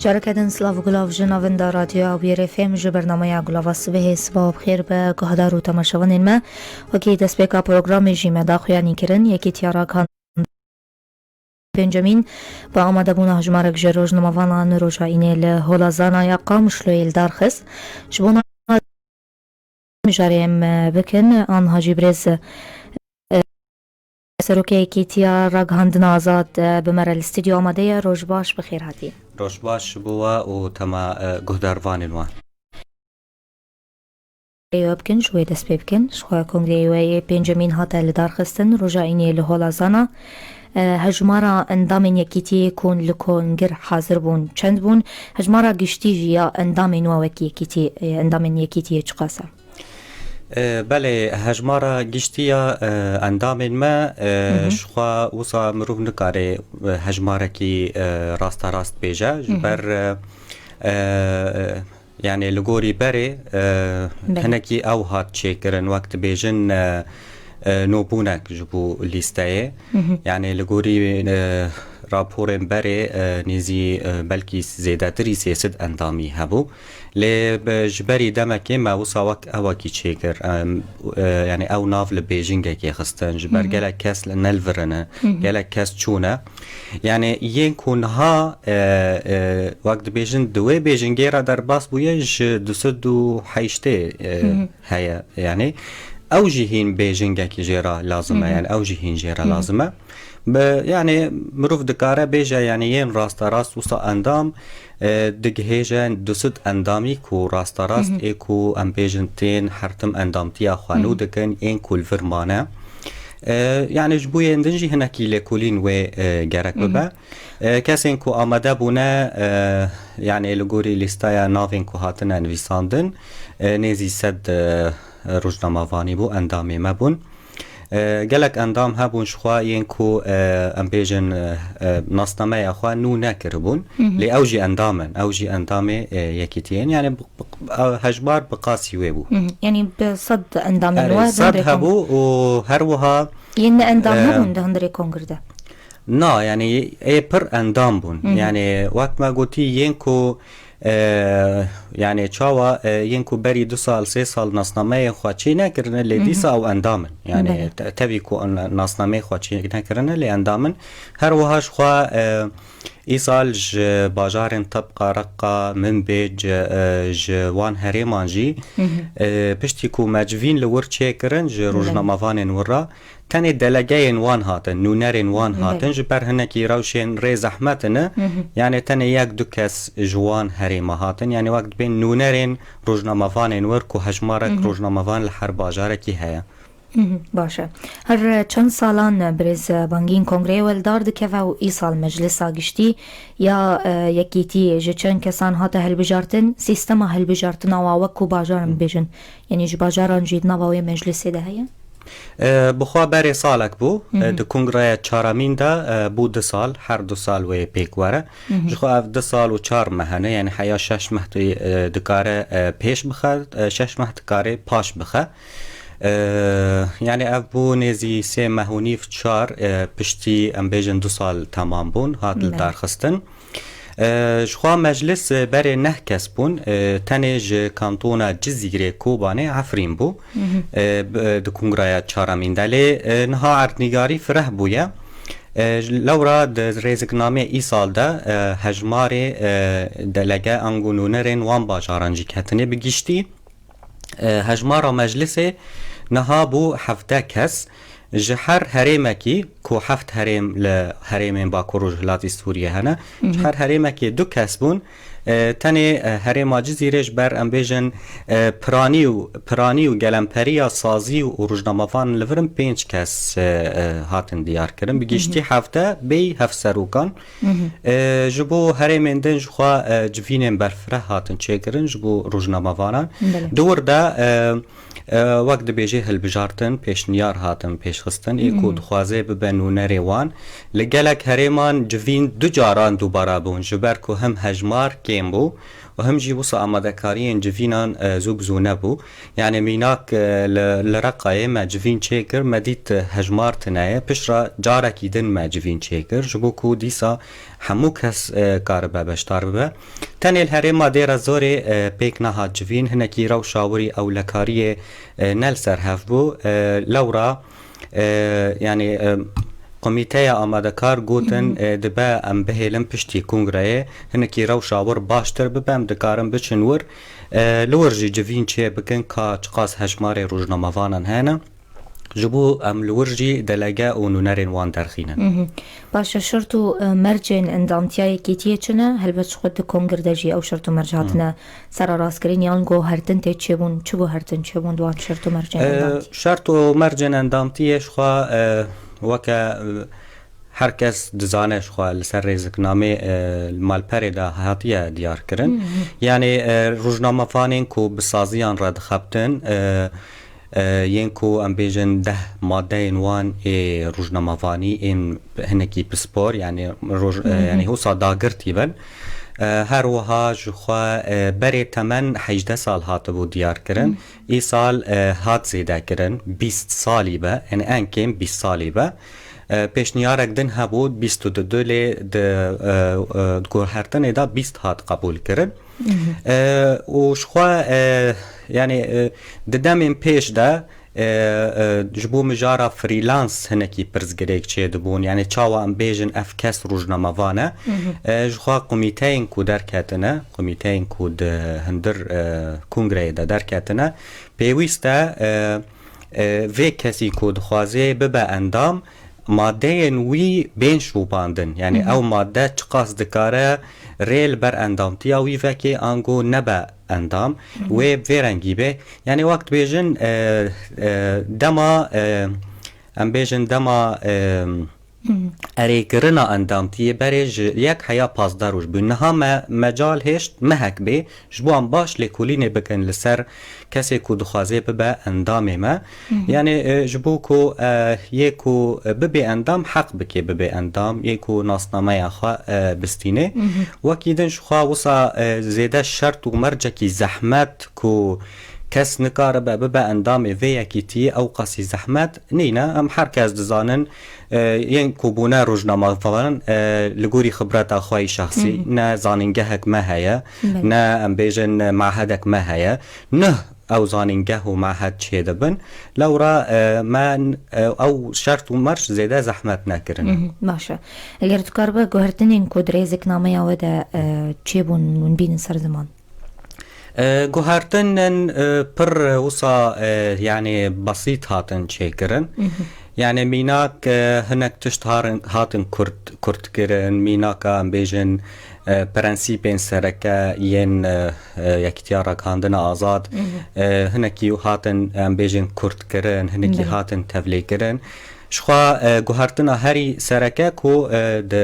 جارکدن سلاو گلاو جناوند رادیو آبیر فهم ج برنامه گلاو صبح صبح بخیر به گهدار و تماشاوانین ما وکی دست بکا پروگرام جیمه دا خویانی کرن یکی تیارا کان پنجمین با آماده بونه هجمارک جروج نموانا نروجا اینه لهولازانا یا قامش لویل دارخص جبونا مجاریم بکن آن هاجی برز سروکی کیتیا راگهاندن آزاد بمر الاستدیو آماده روش باش بخیر هاتی روش باش بوا و تما گهداروانین وان ایو بکن شوی دست بکن شخواه کنگریوی پنجمین هاته لدارخستن روژا اینه لهولازانا هجمارا اندامین یکیتی کن لکنگر حاضر بون چند بون هجمارا گشتی جیا اندامین وکی یکیتی اندامین یکیتی چقاسه بله هجمارا گشتیا اندامین ما شخوا وصا مروف نکاره هجمارا کی راست بیجا جبر يعني لغوري بري هناكي او هات تشيكرن وقت بيجن نوبونك جبو ليستاي يعني لغوري راپورن بري نيزي بلكي زيادتري سياسد اندامي هبو لي بجبري دمكي ما وصاوك اواكي تشيكر يعني او ناف لبيجنجا كي خستن جبر جالا كاس لنلفرنا جالا كاس تشونا يعني ينكون ها وقت بيجن دوي بيجنجيرا در باس بويج دسدو حيشتي هيا يعني او جهين بيجنجا كي جيرا لازمه يعني او جهين جيرا لازمه يعني مروف دكارة بيجا يعني ين راستا راست وصا اندام دقهيجا دوسد اندامي كو راستا راست ايكو ام بيجنتين حرتم اندامتيا خوانو دكن ين كو الفرمانة يعني جبوية اندنجي هناكي لكولين و جارك ببا كاسين كو آماده بونا يعني لغوري لستايا نافين كو هاتنا نويساندن نيزي سد روجنامافاني بو اندامي مبون گلک اندام هبون شخوا ينكو ام بيجن نصنامه اخوا نو نكربون لي اوجي اندامه يكيتين يعني هجبار بقاسي ويبو يعني بصد اندام الوا صد هبو وهروها ين اندام هبون ده هندري كونغردا نا يعني اي بر اندام بون يعني وقت ما قلتي ينكو يعني چاوا ينكو بري 2 سال 3 سال نصنامه خواچي نكرن لي ديسا او اندامن يعني تبي كو نصنامه خواچي نكرن لي اندامن هر وهاش خوا ايصال باجارن طبقه رقه من بيج جوان هريمانجي بشتيكو ماجفين لور تشيكرن روجنامافان ورا تاني دلقين وان هاتن نونرين وان هاتن جبر هناكي روشين ري زحمتنا يعني تاني ياك دوكاس جوان هريما هاتن يعني وقت بين نونرين روجنامافان وركو هجمارك روجنامافان الحرب باجاركي هيا باشه هر چند سالان برز بانگین کنگره ولدار دکه و ای سال مجلس آگشتی یا یکیتی جه چند کسان هاته هلبجارتن سیستم هلبجارتن آوا وکو باجارم بیجن یعنی جو باجاران جید نواوی مجلسی ده هیا؟ بخوا بري سالك بو د کنگره چارمين دا بو 2 سال هر 2 سال و پیک وره جخوا اف 2 سال و 4 مهنه يعني حيا 6 مهتي دكاره پیش بخه 6 مهت كاره پاش بخه يعني ابو نزي 3 مهوني في 4 پشتي ام بيجن 2 سال تمام بون هات الدارخستن شخوا مجلس بري نه کس بون تنج کانتونا جزیره کوبانه عفرین بو د کنگره چارمین دلی نها عردنگاری فره بویا لورا د رزگنامه ای سال ده هجماری دلگه انگونونرین وان باجارانجی کتنه بگیشتی هجمارا مجلس نها بو 7 کس جهر هرمکی کو 7 هرم لهرم باکو رجلات سوریه هنه جهر هرمکی 2 کس بون تنی هرم جزیرش بر ام بیجن پرانی و گلمپریا سازی و روجنامه‌وان لورم 5 کس هاتن دیار کردن بگیشتی هفته بی 7 سروکان جبو هرم دن جخوا جوینن برفره هاتن چیکرن جبو روجنامه‌وانان دور ده وقت بیجه هلبجارتن پیشنیار هاتن پیشخستن ایکو دخوازه ببن نونری وان لگلک هریمان جوین دو جاران دوباره بون جبر که هم هجمار کم بو و هم جی بوسا آماده کاری جوینان زوب زونه بو یعنی میناک لرقای ما جوین چیکر مدید هجمار تنایه پش را جاره کیدن ما جوین چیکر جبو که دیسا همو کس کار بشتار ببه تنیل هریما دیر زوری پیک نهاد جوین هنکی رو شاوری او لکاری نل سر هف بو لورا یعنی کمیته آماده کار گوتن دبا ام بهلم پشتی کنگره هنکی رو شاور باشتر ببم دکارم بچنور لورجی جوین چه بکن که چقاس هجمار روزنامه‌وانان هنه جبو ام لورجی دلگه و نونرین وان درخینن باشه شرطو مرجن اندامتیای کیتیه چنه هلبت خود کنگر دجی او شرطو مرجاتنا سر راست کرین یان گو هرتن تی چه بون چه بو هرتن چه بون دوان شرطو مرجن اندامتی شرطو مرجن اندامتیش خواه وکا هر کس دزانش خواه لسر ریزکنامه مالپره دا هاتیه دیار کرن یعنی روزنامه فانین کو بسازیان رد خبتن ینکو ام بیجن 10 ماده وان روزنامه‌وانی این هنکی پسپور یعنی یعنی هو صادقرتی بن هر وها جخوا بری تمن 18 سال هات بو دیار کرن ای سال هات زیده کرن 20 سالی به یعنی انکم 20 سالی به پیشنیارک دن هبود 22 لی گوهرتن دا 20 هات قبول کرن و شخوا یعنی ددمین پیش دا جبو مجارا فریلانس هنکی پرزگریک چه دبون یعنی چاوا ام بیجن اف کس روزنامه‌وانه جخوا کمیته این کو درکتنه کمیته این کو هندر کنگره دا درکتنه پیوسته وی کسی کو دخوازه ببه اندام ماده نوی بین شوباندن یعنی او ماده چقاس دکاره ریل بر اندامتی اوی وکی آنگو نبا اندام و ویرنگی به یعنی وقت بیجن دما ام بیجن دما اری کرنا اندامتی برای یک حیا پاسداروش بین نها مجال هشت محک بی جبوان باش لکولین بکن لسر کسی کو دخوازه ببه اندام ما یعنی جبو کو یکو ببه اندام حق بکی ببه اندام یکو ناسنامه خواه بستینه وکیدن شخوا وصا زیده شرط و مرجه کی زحمت کو کس نکاره به اندام وی کیتی او قاسی زحمت نینا ام هر کس دزانن ین کوبونه روزنامه فلان لگوری خبرت اخوای شخصی نه زانینگهک ما هيا نه ام بیجن معهدک ما هيا نه او زانینگه و معهد چه دبن لورا من او شرط و مرش زیده زحمت نکرن باشه اگر تو کار به گوهرتنین کود ریزک نامه یا ده چه بون بین سر زمان گوهرتن پر وصا يعني بسيط هاتن شكرن يعني ميناك هناك تشتهار هاتن كرت كرن ميناك ام بيجن برانسيبين سركا ين يكتيارك عندنا آزاد هناكي هاتن ام بيجن كرت كرن هناكي هاتن تفلي كرن شخوا گوهرتنا هری سرکه کو د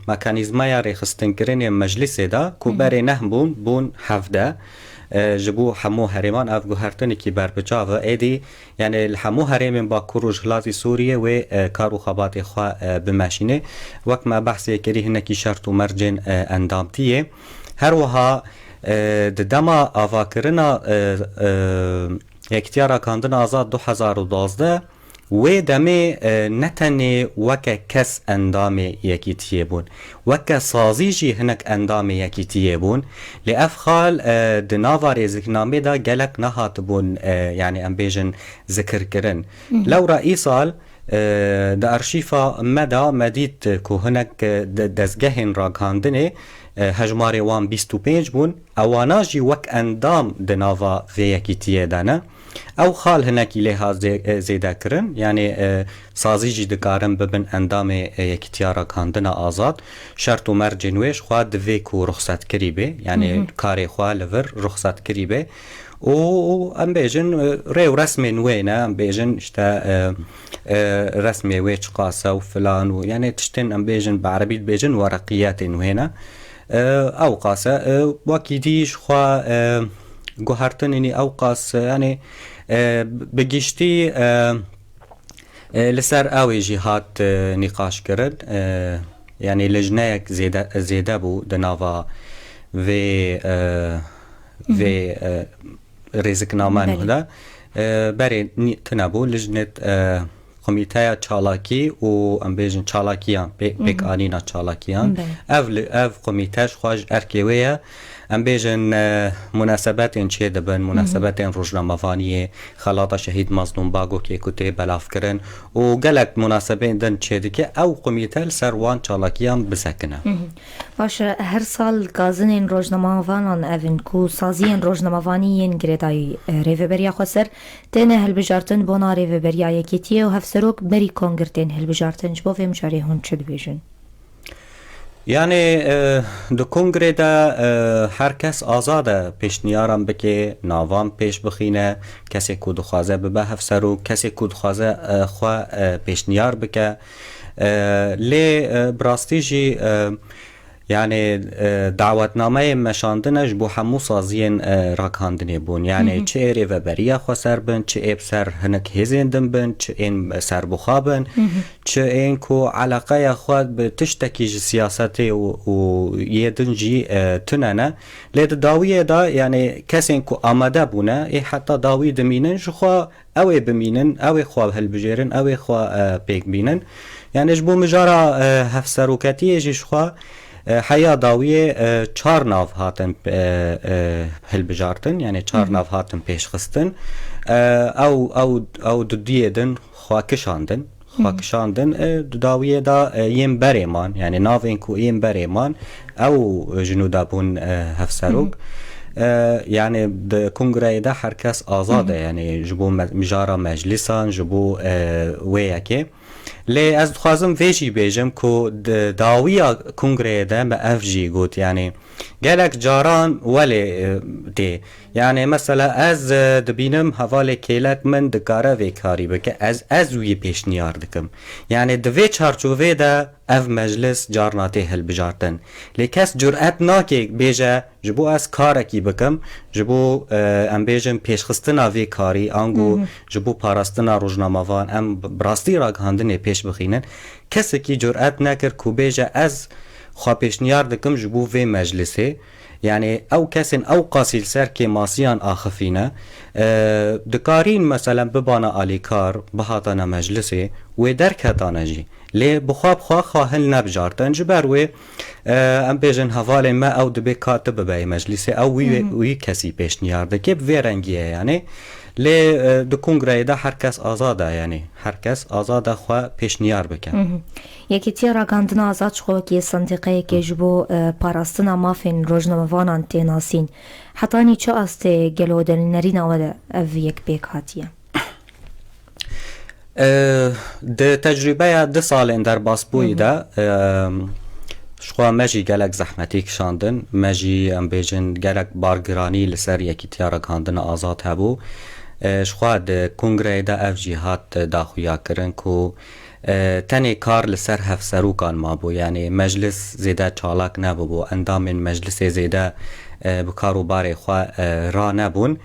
مکانیزمای ریخستن کرن مجلس دا کو بری نه بون هفته جبو حمو هریمان اف گوهرتنی کی بر بجاو ایدی یعنی الحمو هریمن با کروج خلاصی سوریه و کارو خبات خوا بماشینه وقت ما بحث کری هنکی شرط و مرجن اندامتیه هر وها د دما آواکرنا اختیار کاندن آزاد 2012 و دمی نتنی وکا کس اندام یکیتیه بون وکا سازیجی هنک اندام یکیتیه بون لعف خال دناوار ذکرنامه دا گلک نهات بون یعنی ام بیجن ذکر کرن لو رأی سال دا ارشیفا مدا مدید که هنک دزگهن را کاندنه هجمار وان 25 بون اوانا جی وک اندام دناوا و یکیتیه دانه او خال هنکی لها زیده کرن یعنی سازی جی دکارن ببن اندام یکیتیارا کاندنا آزاد شرط و مرجنویش خواه دوی کو رخصت کری به یعنی کاری خواه لور رخصت کری به و ام بیجن ریو رسم نوینه ام بیجن اشتا رسم ویچ قاسه و فلان و یعنی تشتن ام بیجن بعربی بیجن ورقیات نوینه او قاسه وکی دیش خواه گوهرتن اینی او قاس یعنی بگیشتی لسر اوی جی هات نقاش کرد يعني لجنه زيده بو دناوا في رزق نامان هدا بري تنابو لجنه کمیته چالاکی و ام بیجن چالاکیان بیک آنینا چالاکیان اف کمیتهش خواج ارکیویه ام بیجن مناسبات چه دبن مناسبات روزنامه‌وانی خلاط شهید مظلوم باگو که کته بلاف کرن و گلک مناسبات دن چه دکه او کمیته سروان چالاکیان بسکنه باشه هر سال گازن روزنامه‌وانان اوین کو سازین روزنامه‌وانی گردای ریوبریا خسر تنه هل بجارتن بنا ریوبریا یکیتی و هفسروک بری کنگرتن هل بجارتن جبو فهم شاری هون چه بیجن يعني دو کنگره دا هر کس آزاده پیشنیارم بکه ناوان پیش بخینه کسی که دخوازه ببه هفسرو کسی که دخوازه خواه پیشنیار بکه لی براستی جی يعني دعوتنامه مشاندنش بو همو سازين راكاندني بون يعني چه ريوبريا خسر بن چه اب سر هنك هزيندن بن چه ان سر بخابن چه ان كو علاقه خود بتشتكي سياسته و يدنجي تننه لد داويه دا يعني كسين كو اماده بونه اي حتى داوي دمينن خو او بمينن او خو هلبجيرن او خو بيك بينن يعني جبو مجارا هفسروكاتي جي خو حيا داوية چار ناف هاتن هلبجارتن يعني چار ناف هاتن پیش خستن او دودیه دن خواکشاندن داوية دا یم بريمان يعني نافين كو یم بريمان او جنودا بون هفسروك يعني د کنگره ده هر کس آزاده يعني جبو مجارا مجلسان جبو ویاکه لی از خوازم ویجی بیجم که داویا کنگره ده ما افجی گوت يعني گلک جاران ولی دی يعني مثلا از دبینم حواله کیلک من دکاره وی کاری بکه از وی پیشنیار دکم يعني دوی چارچوه ده اف مجلس جارناته هل بجارتن لی کس جرأت ناکه بیجه جبو از کارکی بکم جبو ام بیجم پیشخستنا وی کاری آنگو جبو پاراستنا روزنامه‌وان ام براستی راگ هندنه پیش بخینن کسی که جرأت نکر کو بیجه از خواه پیشنیار دکم جبو وی مجلسه يعني او كسن او قاسيل سر كي ماسيان آخفينه دكارين مثلا ببانا آليكار بهاتانا مجلسي ودرك هاتانا جي لي بخواب خواهل نبجارتن جبر و ام بيجن هفالي ما او دبي كاتب باي مجلسي او وي كسي پیشنیار دكي بوي رنگيه يعني لی دو کنگره ده هر کس آزاده يعني هر کس آزاده خواه پیشنیار بکن یکی تی راگاندنا آزاد شخوه که صندقه که جبو پاراستنا مافین روزنامه‌وانان تیناسین حتانی چه استه گلو دلنرین آوده او یک بیک هاتیه ده تجربه 2 سال در باسبوی ده شخوا مجی گلک زحمتی کشاندن مجی ام بیجن گلک بارگرانی لسر یکی تی راگاندنا آزاد هبو شخوا ده کنگره ده اف جهات داخویا کرن کو تنی کار لسر هفسروکان ما بو يعني مجلس زیده چالاک نبو بو اندام مجلس زیده بکارو بار خواه را نبون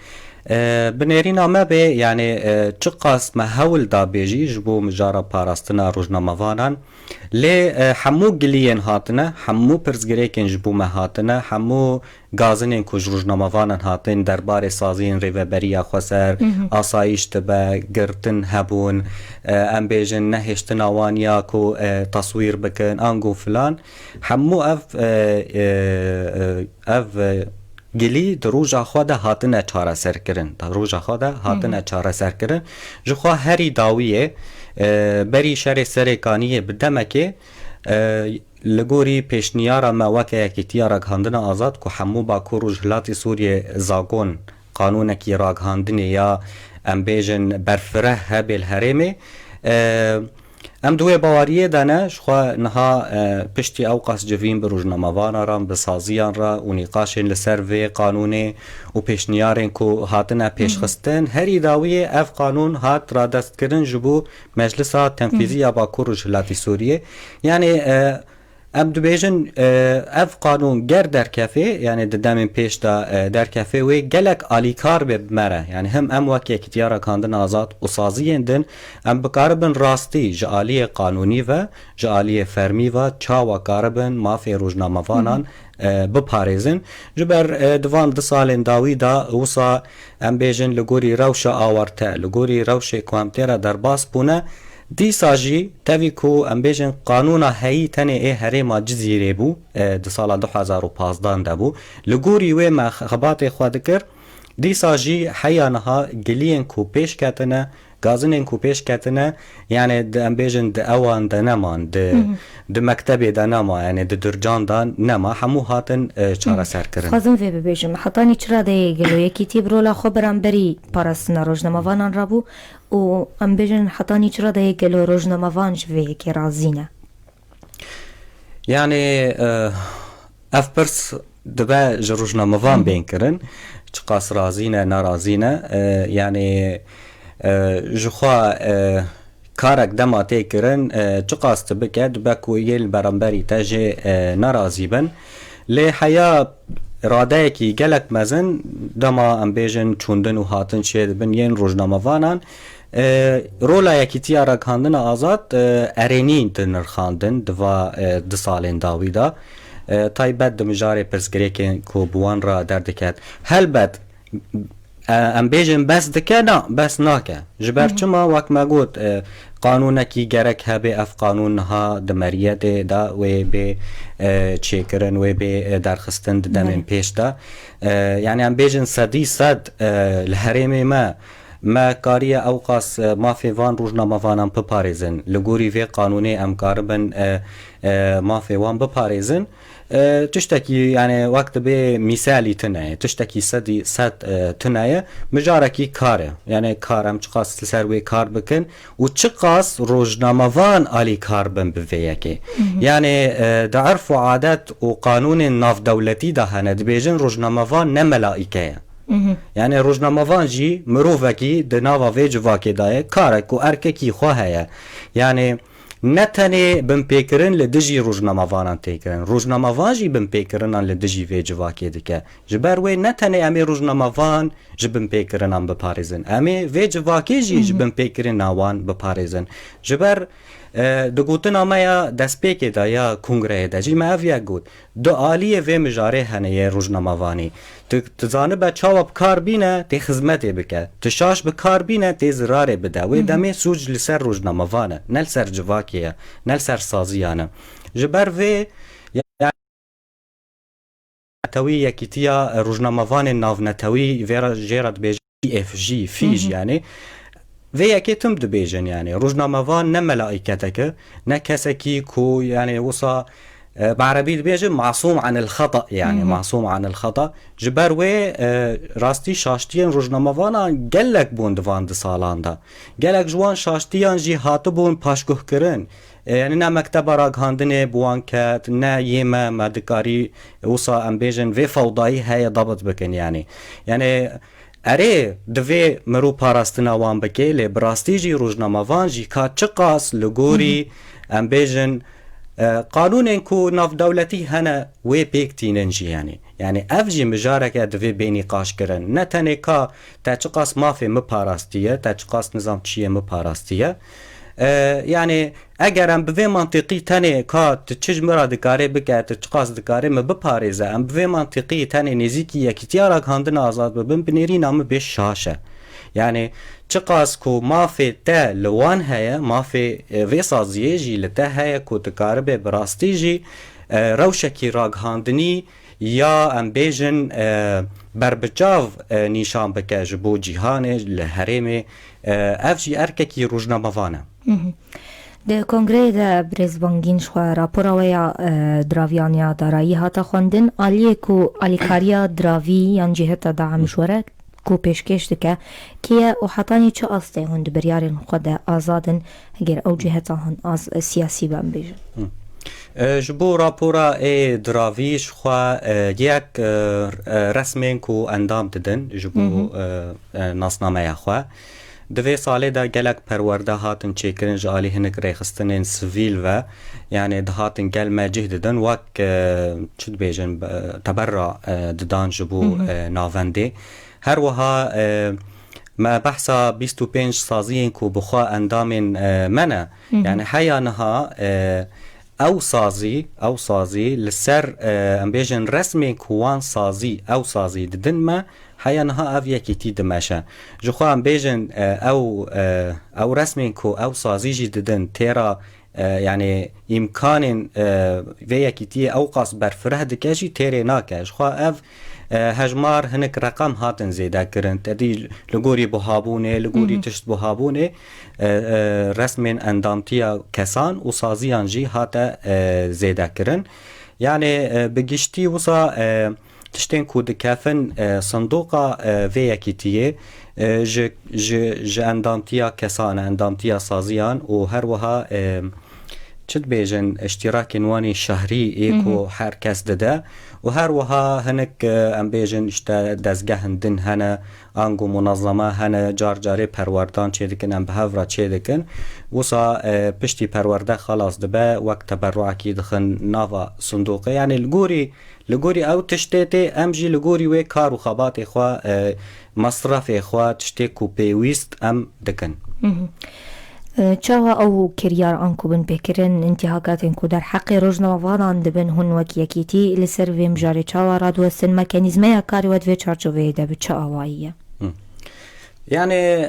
بنيرينا ما بي يعني چقاس ما هول دا بيجي جبو مجارا پاراستنا روزنامه‌وانان لي حمو گليين هاتنا حمو پرزگريكن جبو ما هاتنا حمو گازنين كو روزنامه‌وانان هاتن دربار سازين ريوبريا خسر آسايش تبا گرتن هبون ام بيجن نهشتن آوانيا كو تصوير بكن انگو فلان حمو اف گلی دروجا خواده هاتنه چاره سر کرن دروجا خواده هاتنه چاره سر کرن جخوا هری داویه بری شر سرکانیه بدمکه لگوری پیشنیارا موکه یکی تیا راگهاندن آزاد که همو با کوروجهلاتی سوریه زاگون قانونکی راگهاندن یا ام بیجن برفره هبیل هرمه ام دوی باوریه دانه شخوا نها پشتی اوقاس جوین بروزنامه‌وان را بسازیان را و نقاشن لسر و قانونه و پیشنیارن کو هاتنه پیشخستن هری داوی اف قانون هات را دست کردن جبو مجلس تنفیذی با کوروجهلاتی سوریه یعنی ام دبیجن اف قانون گر در کفه یعنی ددمین پیش دا در کفه و گلک آلیکار به مره یعنی هم ام وکی اکتیارا کاندن آزاد و سازیین دن ام بکاربن راستی جعالی قانونی و جعالی فرمی و چاوا کاربن مافی روزنامه‌وانان بپارێزن جبەر دوان دو ساڵێن داویدا وسا ئەم بێژن لە گۆری ڕەوشە ئاوەرتە لە گۆری ڕەوشێ کوامتێرە دەرباس بوونە دیساژی تەوی کو ئەم بێژن قانونا هەیی تەنێ ئێ هەرێما جزیرێ بوو دو ساڵا 2015 دەبوو لە گۆری وێ مە خەباتێ خوا دکرد دیساژی حەیانەها گلیên ku pêşketine gazинên ku pêşketine yani em bêjin di ewan de neman di mektebê de nema yani di durcan da nema hemû hatin çareserkirin. Xwazim vê bibêjim hetanî çira deyê gelo yekîtî bi rola xwe beramberî parastina rojnamevanan rabû û em bêjin hetanî çira deyê gelo rojnamevan ji vê yekê razî ne. Yani ev pirs dibe ji rojnamevan bên kirin çi qas razî ne nerazî ne yani ji xwe karek dema tê kirin çi qas tu bike dibe ku yê li beramberî te jê nerazî bin lê heya iradeyekî gelek mezin dema em bêjin çûndin û hatin çê dibin yên rojnamevanan rola yekîtiya rekandina azad erênî din nirxandin diva du salên dawî da taybet di mijarê pirsgirêkên ku bi wan re derdiket helbet em bêjin bes dike na bes nake ji ber çima wek me got qanûnekî gerek hebe ev qanûn niha di meriyetê da wê bê çêkirin wê bê derxistin di demên pêş de yani em bêjin sedî sed li herêmê me kariye ew qas mafê van rojnamevanan biparêzin li gorî vê qanûnê em karibin mafê wan biparêzin tiştekî yani wek dibe mîsalî tune tiştekî sedî sed tuneye mijarekî kar e yani kar em çi qas li ser wê kar bikin û çi qas rojnamevan alî kar bin bi vê yekê yani di erf û adet û qanûnên navdewletî de hene dibêjin rojnamevan ne melaîke ye yani rojnamevan jî mirovekî di nava vê civakê de ye karek û erkekî xwe heye yani ne tenê binpêkirin li dijî rojnamevanan têkirin rojnamevan jî binpêkirinan li dijî vê civakê dike ji ber wê ne tenê em ê rojnamevan ji binpêkirinan biparêzin em ê vê civakê jî ji binpêkirina wan biparêzin ji ber di gotina me ya destpêkê de ya kongreyê de jî me ev yek got di aliyê vê mijarê hene yê rojnamevanî tu zanibe çawa bikar bîne tê xizmetê bike tu şaş bikar bîne tê zirarê bide wê demê sûc li ser rojnamevan e ne li ser civakê ye ne li ser saziyan e ji ber vê netewî yekîtiya rojnamevanên navnetewî vêra jêra dibêje EFG fîj yani vê yekê tim dibêjin yani rojnamevan ne melaîketeke ne kesekî ku yani wisa بعربي دبيجي معصوم عن الخطأ يعني معصوم عن الخطأ جبر وي راستي شاشتيان روجنامه‌وانا gelek بون دوان دي سالان دا gelek جوان شاشتيان جي هاتبون پاشگوه کرن yani ne mekteba ragihandinê buwan ket ne yême medikarî wisa em bêjin vê fewdayî heye dabit bikin yani erê divê mirov parastina wan bike lê bi rastî jî rojnamevan jî ka çi qas li gorî em bêjin قانونên ku navdewletî hene wê pêk tînin jî yani ev jî mijareke divê bênî qaş kirin ne tenê ka te çi qas mafê min parastiye te çi qas nizamçiyê min parastiye yani eger em bi vê mantiqî tenê ka tu çi ji min re dikarî bike tu çi qas dikarî min biparêze em bi vê mantiqî tenê nêzîkî yekîtiya ragihandina azad bibin binêrîna min bê şaş e yani çi qas ku mafê te li wan heye mafê vê saziyê jî li te heye ku tu karibe bi rastî jî rewşekî ragihandinî ya em bêjin berbiçav nîşan bike ji bo cîhanê li herêmê ev jî erkekî rojnamevan e Di kongreyê de birêzbangîn ji xwe rapora we ya draviyaniya darayî hata xwendin aliyê ku alîkariya diravî yan ciheta Daeş were ku pêşkêş dike kê ye û hetanî çi astê hûn di biryarên xwe de azadin eger ew ciheta hûn siyasî ben bêjin ji bo rapora ê diravî ji xwe yek resmên ku endam didin ji bo nasnameya xwe دوی ساله دا گلک پرورده هاتن چیکرن جالی هنک ریخستنین سویل و یعنی ده هاتن گل مجهد دن وک چود بیجن تبرع ددان جبو ناونده هر وها ما بحثا 25 سازیین کو بخوا اندامین منه یعنی حیانها او سازی لسر ام بیجن رسمی کوان سازی او سازی ددن ما حیانها او یکی تی دمشه جخوا ام بیجن او رسمی کو او سازی جی ددن تیرا يعني إمكان وياكيتي أوقاس برفره دكاجي تيري ناكاج خوا أف هجمار هنك رقم هاتن زيدا كرن تدي لغوري بهابونه لغوري تشت بهابونه رسمين اندامتيا كسان وصازيان جي هاتا زيدا كرن يعني بجشتي وصا تشتين كود كافن صندوقا وياكيتي ج اندامتيا كسان اندامتيا صازيان وهر وها چد بیجن اشتراک نوانی شهری ایکو هر کس داده و هر وها هنک ام بیجن اشتا دزگه هندن هنه انگو منظمه هنه جار جاره پروردان چه دکن ام بهورا چه دکن وصا پشتی پرورده خلاص دبه وقت تبرعکی دخن ناوا صندوقه یعنی لگوری او تشتیتی ام جی لگوری وی کار و خبات خواه مصرف خواه تشتی کو پیویست ام دکن چاوا او کریار آنکو بن بکرن انتهاکات انکو در حق روزنامه‌وانان دبن هون وکی یکیتی لسر ویم جاری چاوا رادوستن مکانیزمه کاری ود وی چارچوبه ده به چه آواییه يعني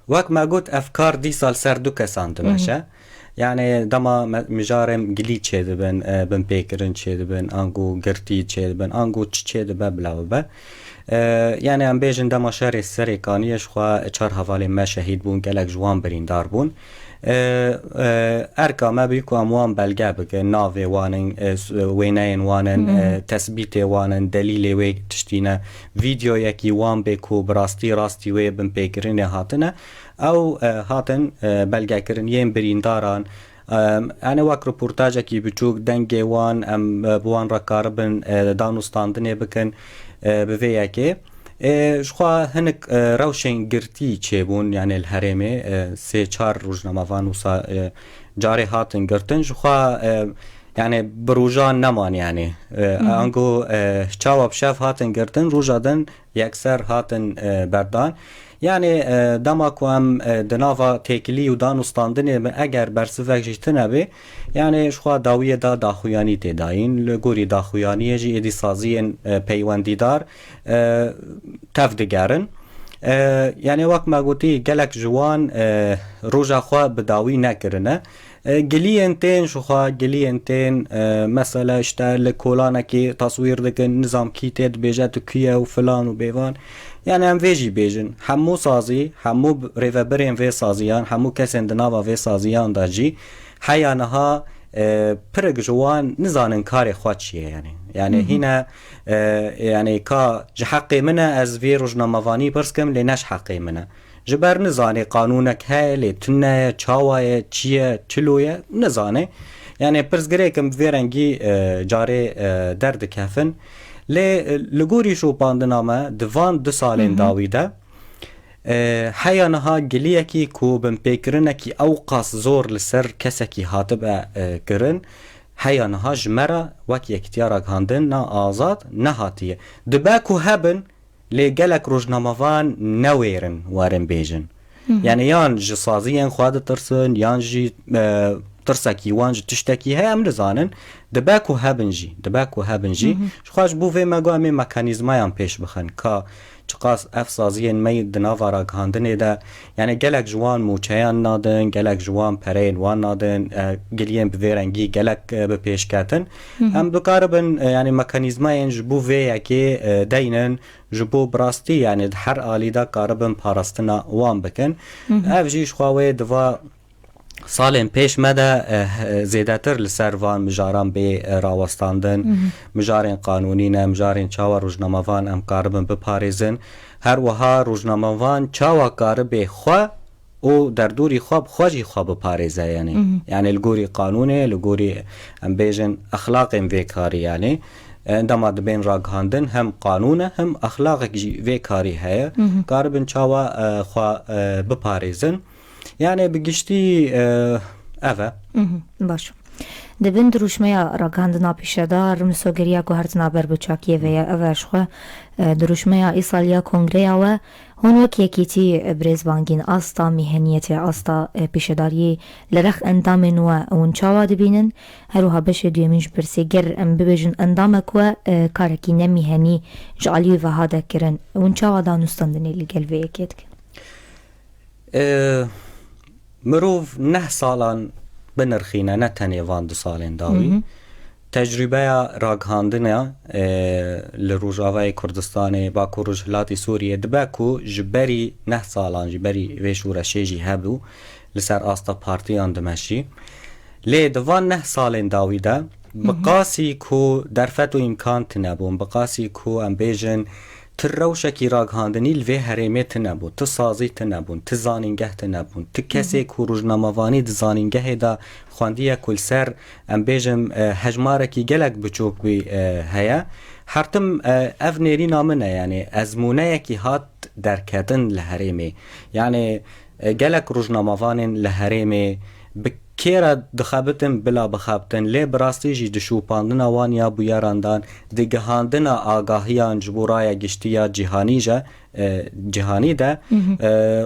وقت ما قلت أفكار دي سال سر دو كسان دمشة يعني دما مجارم قلي چه دبن بن بيكرن چه دبن انگو گرتي چه دبن انگو چه دبن بلاو با يعني ام بيجن دما شهر سريكانيش خوا چار حوالی ما شهید بون گلک جوان برین دار بون ارکا ما بیکو اموان بلگه بکن ناوی وانن وینین وانن تثبیت وانن دلیل وی تشتینه ویدیو یکی وان بکو براستی وی بن پیکرین هاتنه او هاتن بلگه کرن یم برین داران انا وقت رپورتاجه کی بچوک دنگی وان ام بوان را کاربن دانوستاندنه بکن بوی یکی شخوا هنک روشن گرتی چه بون یعنی الهرمه سه چار روزنامه‌وان وسا جاری هاتن گرتن شخوا yani بروجان نمان yani انگو چاوب شف هاتن گرتن روجادن یکسر هاتن بردان yani دما کوام دناوا تکلی و دانستاندن اگر برسفک جتنه به yani شخوا داویه دا داخویانی تداین لگوری داخویانی جی ادی سازی پیوندیدار تفدگرن yani وقت ما گوتی گلک جوان روجا خوا بداوی نکرنه گلیانتین شخوا گلیانتین مثلا اشتال کولانا کی تصویر دکن نظام کی تد بیجت کیه و فلان و بیوان yani هم ویجی بیجن همو سازی همو ریوبرین وی سازیان همو کسین دناوا وی سازیان دا جی حیانها پرگ جوان نزانن کار خود چیه yani هنا yani کا حقی منه از وی روزنامه‌وانی برسکم لنش حقی منه جبر نزانه قانونك هاي تنه چاوای چیه چلویه نزانه yani پرزگریکم ویرنگی جاری درد کفن لگوری شو باندنامه دوان دو سالین داویده حیانها گلیه کی کو بن پیکرنه کی اوقاس زور لسر کسه کی هاتبه کرن حیانها جمره وکی اکتیارک هندن نا آزاد نه هاتیه دباکو هبن لگلک روزنامه‌وان نویرن وارن بیجن yani یان جی سازیان خواد ترسن یان جی ترسکی وان جی تشتکی هم نزانن دباکو هبن جی خواهش بو وی مگامی مکانیزمایان پیش بخن که چقاس اف سازیان می دناوارا گاندنه ده yani گلک جوان موچیان نادن گلک جوان پرین وان نادن گلیان بویرنگی گلک بپیش کتن هم بکاربن yani مکانیزمایان جبو وی یکی دینن جبو براستی yani هر آلی دا کاربن پارستنا وان بکن اف جیش خواهی دوا سالین پیش مده زیادتر لسروان مجاران به راوستاندن مجارین قانونی نه مجارین چاوا روزنامه‌وان ام کاربن بپاریزن هر وها روزنامه‌وان چاوا کار به خو او در دوری خواب خواجی خواب پاریزه yani لگوری قانونه لگوری ام بیجن اخلاق ام وکاری yani اندما دبین راگهاندن هم قانونه هم اخلاق جی وی کاری هیا کاربن چاوا خوا بپارێزن یعنی بگشتی اوه باش دبن دروشمەیە ڕاگەاندنا پیشەدار مسۆگەریە گوهرتنا بەر بچاکیەوەیە ئەڤش خۆ دروشمەیە ئیسالیە کۆنگرەیەوە هۆن وەک یەکێتی برێزبانگین ئاستا میهێنیەتێ ئاستا پیشەداری لە رەخ ئەندامێن وە ئەون چاوا دەبینن هەروها بەشێ دوێمینش پرسێگەر ئەم ببێژن ئەندامەکوە کارێکی نەمیهێنی ژعالی وەها دەکردن ئەون چاوا دانوستاندنێ لەگەل vê یەکێت مرۆڤ 9 ساڵان بنرخینە نەتەنێ وان 2 ساڵێن داوی تەجروبەیە ڕاگهاندنە لە ڕۆژاوای کوردستانê باکوور ڕۆژهەڵاتی سووریە دبەک و ji berî 9 ساڵان ji berî vê şûreşê jî hebû li ser asta partiyan dimeşî lê di van 9 salên dawî de bi qasî ku derfet û îmkan tinebûn bi qasî ku em bêjin tu rewşekî raghandinî li vê herêmê tinebû tu sazî tinebûn tu zanîngeh tinebûn tu kesê ku rojnamevanî di zanîngehê de xwendiye ku li ser em bêjim hejmarekî gelek biçûk bî heye hertim ev nêrîna min e yani ezmûneyekî hat derketin li herêmê yani gelek rojnamevanên li herêmê bi kêre dixebitin bila bixebitin lê bi rastî jî di şûpandina wan ya bûyerandan di gihandina agahiyan ji bo raya giştiya cîhanî je cîhanî de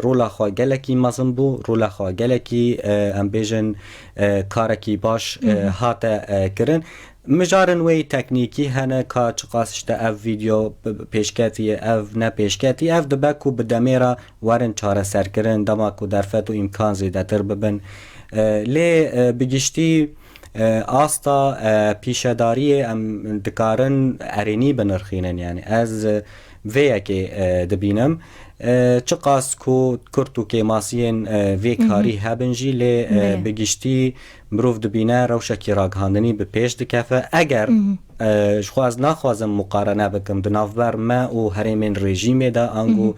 rola xwe gelekî mezin bû rola xwe gelekî em bêjin karekî baş hate kirin mijarên wê teknîkî hene ka çi qas işte ev video pêşketiyê ev ne pêşketî ev dibe ku bi demêra werin çareserkirin dema ku derfet û îmkan zêdetir bibin lê bigiştî asta pîşedariyê em dikarin erênî binirxînin yani ez vê yekê dibînim çi qas ku Kurd û kêmasiyên vê karî hebin jî lê bigiştî mirov dibîne rewşekî raghandinî bi pêş dikefe eger ji xwe ez naxwazim muqarene bikim di navber me û herêmên rejîmê de ango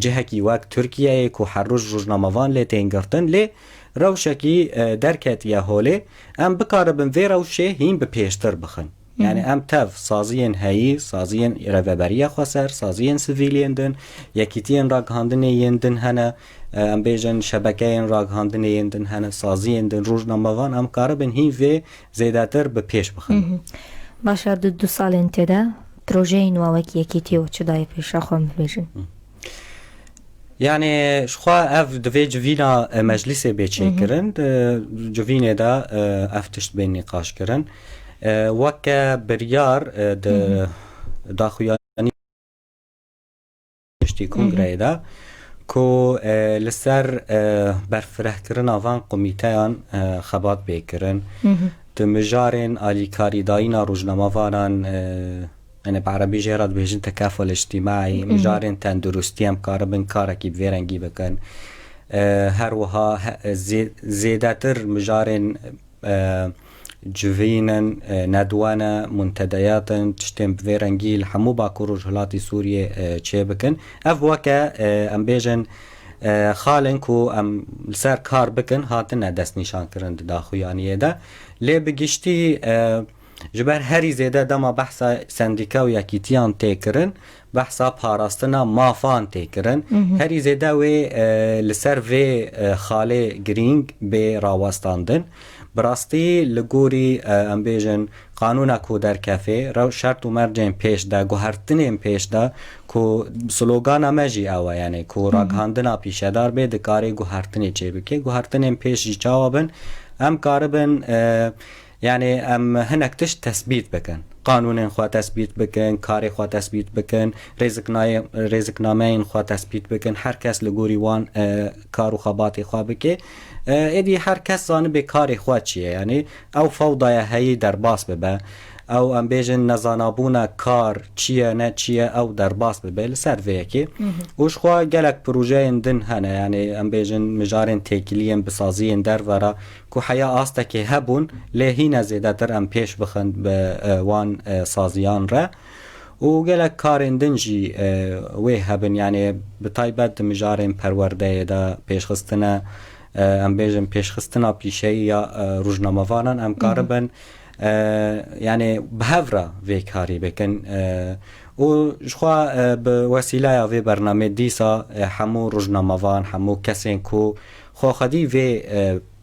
cihekî wek Tirkiyeyê ku her roj rojnamevan lê tên girtin lê rewşekî derketiye holê em bikaribin vê rewşê hîn bi pêştir bixin yani em tev saziyên heyî saziyên reveberiya xweser saziyên sivîliyên din yekîtiyên raghandinê yên din hene em bêjin şebekeyên raghandinê yên din hene saziyên din rojnamevan em karibin hîn vê zêdetir bi pêş bixin başa du salên têde projeyên we wek yekîtî û çi daye pêşa xwe bibêjin yani ji xwe ev divê civîna meclisê bê çêkirin civînê de ev tişt bên nîqaş kirin weke biryar di daxuyanî tiştî kongreyê de ku li ser berfirehkirina van komîteyan xebat bêkirin di mijarên alîkarîdayîna rojnamevanan yani بعربی جهرا دبیجن تکافل اجتماعی مجارین تندرستی هم کاربن کارکی بویرنگی بکن هر وها زیادتر مجارین جوینن ندوانه منتدیاتن تشتم بویرنگی الحمو باکور رجحلاتی سوریه چه بکن اف وکه ام بیجن خالن کو ام سر کار بکن هاتن دست نشان کرن داخویانیه ده لی بگشتی جبر هری زیده دما بحثا سندیکا و یکیتیان تیکرن بحثا پاراستنا مافان تیکرن هری زیده و لسر و خاله گرینگ به راوستاندن براستی لگوری ام بیجن قانون کو در کفه رو شرط و مرجن پیش ده گوهرتنین پیش ده کو سلوگان مجی اوه یعنی کو راگهاندنا پیشدار به دکاری گوهرتنی چه بکه گوهرتنین پیش جی چاوابن ام کاربن yani em hinek tişt tespît bikin qanûnên xwe tespît bikin karê xwe tespît bikin rêziknameyên xwe tespît bikin her kes li gorî wan kar û xebatê xwe bike êdî her kes zanibê karê xwe çi ye yani ew fewdaya heyî derbas bibe ew em bêjin nezanabûna kar çi ye ne çi ye ew derbas bibe li ser vê yekê û ji xwe gelek projeyên din hene yani em bêjin mijarên têkiliyên bisaziyên dervera ku heya astekê hebûn lê hîne zêdetir em pêş bixin bi wan saziyan re û gelek karên din jî wê hebin yani bi taybet di mijarên perwerdeyê de pêşxistina em bêjin pêşxistina pîşeyî ya rojnamevanan em karibin يعني بهفرة في كاري بكن و جخوا بوسيلة في برنامج ديسا حمو رجنا مفان حمو كسين كو خو خدي في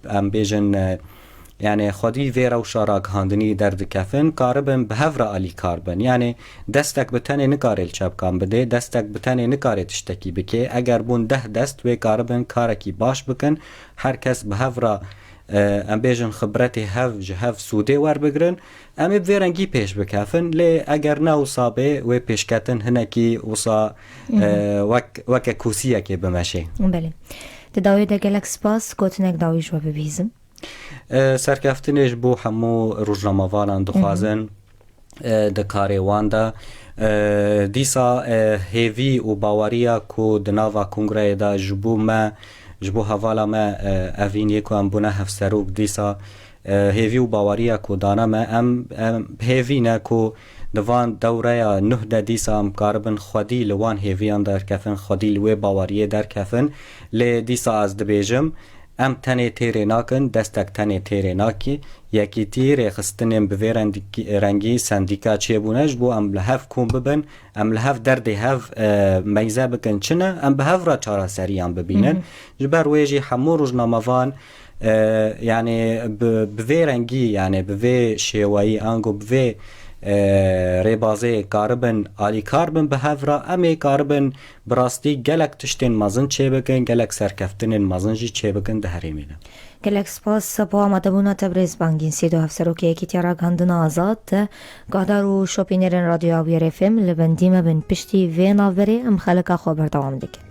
ام بيجن يعني خدي في روشا راك هاندني درد كفن كاربن بهفرة آلي كاربن يعني دستك بتاني نكاري الشاب كان بده دستك بتاني نكاري تشتكي بكي اگر بون 10 دست وي كاربن كاركي باش بكن هر کس بهفرة ام بیجن خبرتی هف سوده ور بگرن امی بویرنگی پیش بکافن لی اگر نه صابه و پیش کتن هنکی وصا وک کوسیه که بمشه بله تداوی ده گلک سپاس گوتنک داوی جو ببیزم سرکفتنش بو همو روزنامه‌واران دخوازن دکاره واندا دیسا هیوی و باوریا کو دناوا کنگره دا جبو ما جبو حوالا ما اوین یکو ام بونه هفسروک دیسا هیوی و باوریا کو دانا ما ام هیوی نه کو دوان دوره نه ده دیسا ام کاربن خودی لوان هیویان در کفن خودی لوی باوریه در کفن لی دیسا از دبیجم ام تنه تیره ناکن دستک تنه تیره ناکی یکی تیره خستنیم به رنگی سندیکا چه بونش بو ام لحف کون ببن ام لحف درد هف میزه بکن چنه ام به هف را چارا سریان ببینن جبر ویجی همو روزنامه‌وان يعني بوی رنگی يعني بوی شیوایی انگو بوی ریبازه کاربن آلی کاربن به هفرا امی کاربن براستی گلک تشتین مزن چه بکن گلک سرکفتن مزن جی چه بکن ده هریمینه گلک سپاس با آمده بونا تبریز بانگین 37 سروکی یکی تیارا گندن آزاد گادار و شوپینرین رادیو آویر FM لبندیم بن پشتی وی ناوری ام خلقا خبر دوام دیگه